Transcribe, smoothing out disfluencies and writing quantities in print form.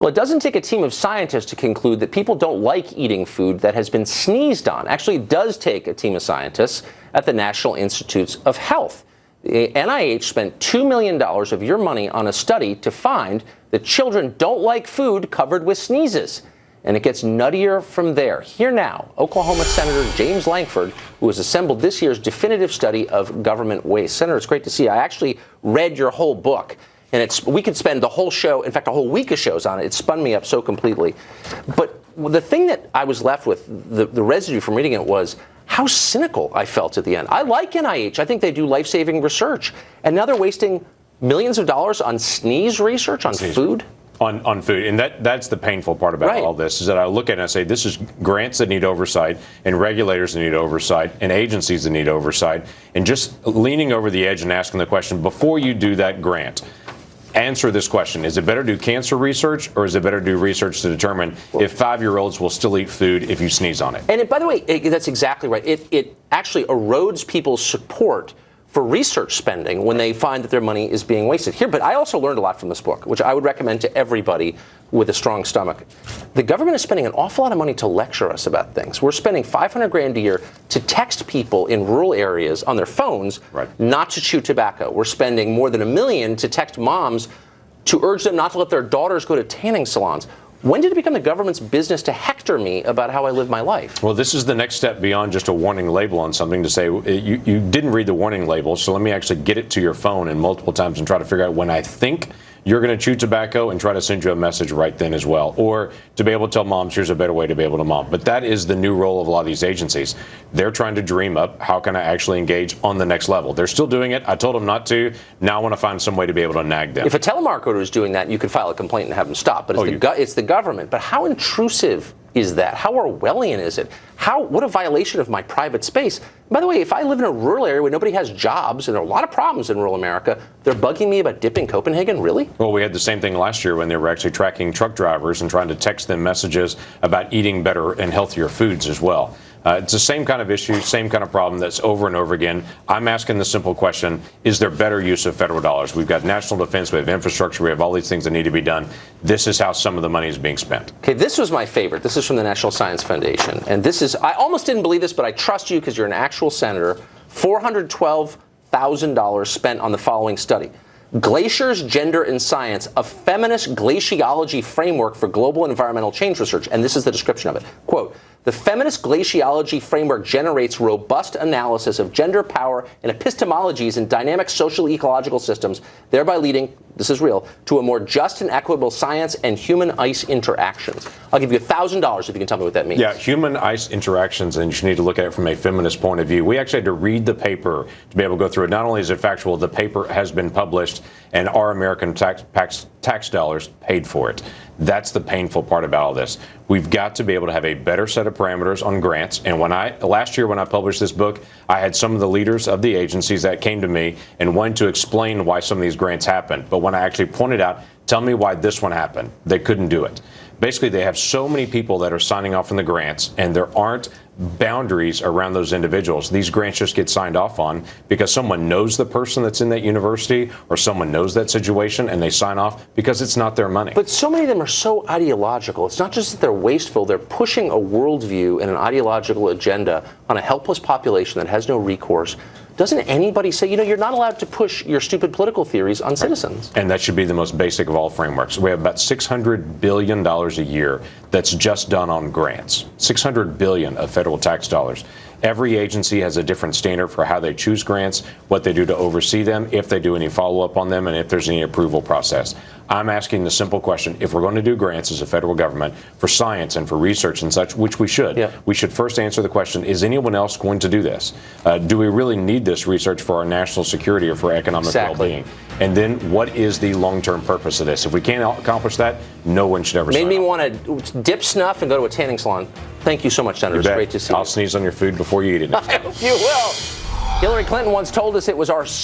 Well, it doesn't take a team of scientists to conclude that people don't like eating food that has been sneezed on. Actually, it does take a team of scientists at the National Institutes of Health. The NIH spent $2 million of your money on a study to find that children don't like food covered with sneezes. And it gets nuttier from there. Here now, Oklahoma Senator James Lankford, who has assembled this year's definitive study of government waste. Senator, it's great to see you. I actually read your whole book. And we could spend the whole show, in fact, a whole week of shows on it. It spun me up so completely. But the thing that I was left with, the residue from reading it, was how cynical I felt at the end. I like NIH. I think they do life-saving research. And now they're wasting millions of dollars on sneeze research, on food. On food. And that's the painful part about all this, is that I look at it and I say, this is grants that need oversight, and regulators that need oversight, and agencies that need oversight. And just leaning over the edge and asking the question, before you do that grant, answer this question. Is it better to do cancer research, or is it better to do research to determine if 5-year-olds will still eat food if you sneeze on it? And by the way, that's exactly right. It actually erodes people's support for research spending when they find that their money is being wasted here. But I also learned a lot from this book, which I would recommend to everybody with a strong stomach. The government is spending an awful lot of money to lecture us about things. We're spending $500,000 a year to text people in rural areas on their phones not to chew tobacco. We're spending more than $1 million to text moms to urge them not to let their daughters go to tanning salons. When did it become the government's business to hector me about how I live my life? Well, this is the next step beyond just a warning label on something, to say you didn't read the warning label, so let me actually get it to your phone and multiple times and try to figure out when I think you're going to chew tobacco, and try to send you a message right then as well. Or to be able to tell moms, here's a better way to be able to mom. But that is the new role of a lot of these agencies. They're trying to dream up, how can I actually engage on the next level? They're still doing it. I told them not to. Now I want to find some way to be able to nag them. If a telemarketer is doing that, you could file a complaint and have them stop. But it's the government. But how intrusive is that? How Orwellian is it? What a violation of my private space. By the way, if I live in a rural area where nobody has jobs, and there are a lot of problems in rural America, they're bugging me about dipping Copenhagen? Really? Well, we had the same thing last year when they were actually tracking truck drivers and trying to text them messages about eating better and healthier foods as well. It's the same kind of issue, same kind of problem that's over and over again. I'm asking the simple question, is there better use of federal dollars? We've got national defense, we have infrastructure, we have all these things that need to be done. This is how some of the money is being spent. Okay, this was my favorite. This is from the National Science Foundation. And this is, I almost didn't believe this, but I trust you because you're an actual senator. $412,000 spent on the following study. Glaciers, Gender, and Science, a feminist glaciology framework for global environmental change research. And this is the description of it. Quote, the feminist glaciology framework generates robust analysis of gender, power, and epistemologies in dynamic social ecological systems, thereby leading, this is real, to a more just and equitable science and human-ice interactions. I'll give you $1,000 if you can tell me what that means. Yeah, human-ice interactions, and you need to look at it from a feminist point of view. We actually had to read the paper to be able to go through it. Not only is it factual, the paper has been published, and our American tax dollars paid for it. That's the painful part about all this. We've got to be able to have a better set of parameters on grants. And last year when I published this book, I had some of the leaders of the agencies that came to me and wanted to explain why some of these grants happened. But when I actually pointed out, tell me why this one happened, they couldn't do it. Basically, they have so many people that are signing off on the grants, and there aren't boundaries around those individuals. These grants just get signed off on because someone knows the person that's in that university, or someone knows that situation, and they sign off because it's not their money. But so many of them are so ideological. It's not just that they're wasteful, they're pushing a worldview and an ideological agenda on a helpless population that has no recourse. Doesn't anybody say, you're not allowed to push your stupid political theories on citizens? And that should be the most basic of all frameworks. We have about $600 billion a year that's just done on grants. $600 billion of federal tax dollars. Every agency has a different standard for how they choose grants, what they do to oversee them, if they do any follow-up on them, and if there's any approval process. I'm asking the simple question, if we're going to do grants as a federal government for science and for research and such, which we should, we should first answer the question, is anyone else going to do this? Do we really need this research for our national security or for economic well-being? And then what is the long-term purpose of this? If we can't accomplish that, no one should ever sign Made me off. want to dip snuff and go to a tanning salon. Thank you so much, Senator. It's great to see you. I'll sneeze on your food before you eat it. I hope you will. Hillary Clinton once told us it was our